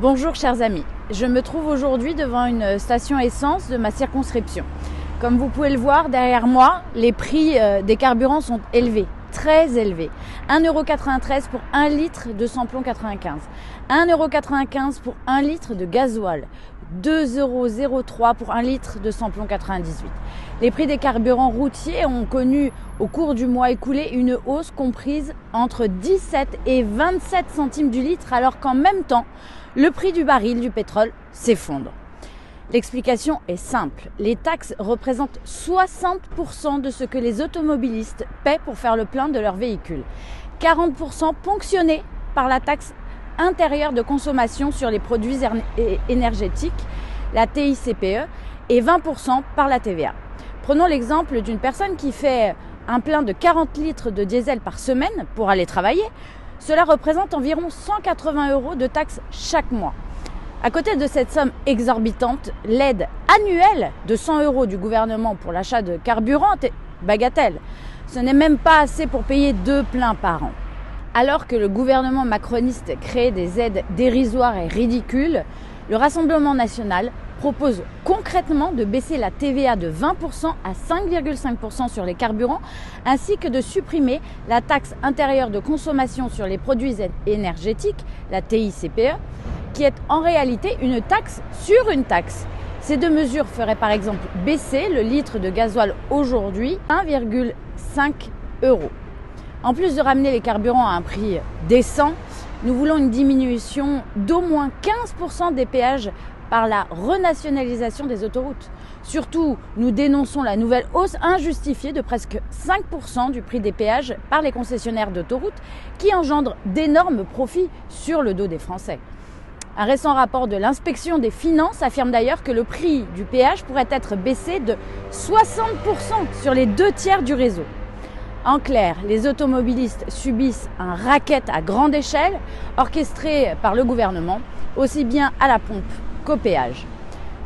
Bonjour chers amis, je me trouve aujourd'hui devant une station essence de ma circonscription. Comme vous pouvez le voir derrière moi, les prix des carburants sont élevés, très élevés. 1,93 € pour 1 litre de samplon 95, 1,95 € pour 1 litre de gasoil, 2,03 € pour 1 litre de samplon 98. Les prix des carburants routiers ont connu au cours du mois écoulé une hausse comprise entre 17 et 27 centimes du litre, alors qu'en même temps, le prix du baril du pétrole s'effondre. L'explication est simple. Les taxes représentent 60% de ce que les automobilistes paient pour faire le plein de leur véhicule. 40% ponctionnés par la taxe intérieure de consommation sur les produits énergétiques, la TICPE, et 20% par la TVA. Prenons l'exemple d'une personne qui fait un plein de 40 litres de diesel par semaine pour aller travailler. Cela représente environ 180 € de taxes chaque mois. À côté de cette somme exorbitante, l'aide annuelle de 100 € du gouvernement pour l'achat de carburant est bagatelle. Ce n'est même pas assez pour payer 2 pleins par an. Alors que le gouvernement macroniste crée des aides dérisoires et ridicules, le Rassemblement national propose concrètement de baisser la TVA de 20% à 5,5% sur les carburants, ainsi que de supprimer la taxe intérieure de consommation sur les produits énergétiques, la TICPE, qui est en réalité une taxe sur une taxe. Ces deux mesures feraient par exemple baisser le litre de gasoil aujourd'hui 1,5 €. En plus de ramener les carburants à un prix décent, nous voulons une diminution d'au moins 15% des péages par la renationalisation des autoroutes. Surtout, nous dénonçons la nouvelle hausse injustifiée de presque 5% du prix des péages par les concessionnaires d'autoroutes qui engendre d'énormes profits sur le dos des Français. Un récent rapport de l'inspection des finances affirme d'ailleurs que le prix du péage pourrait être baissé de 60% sur les 2/3 du réseau. En clair, les automobilistes subissent un racket à grande échelle orchestré par le gouvernement, aussi bien à la pompe qu'au péage.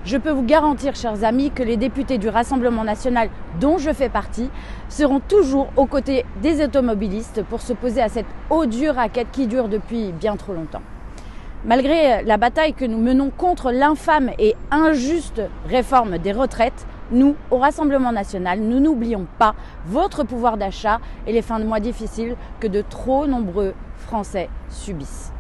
Je peux vous garantir, chers amis, que les députés du Rassemblement national, dont je fais partie, seront toujours aux côtés des automobilistes pour s'opposer à cette odieuse raquette qui dure depuis bien trop longtemps. Malgré la bataille que nous menons contre l'infâme et injuste réforme des retraites, nous, au Rassemblement national, nous n'oublions pas votre pouvoir d'achat et les fins de mois difficiles que de trop nombreux Français subissent.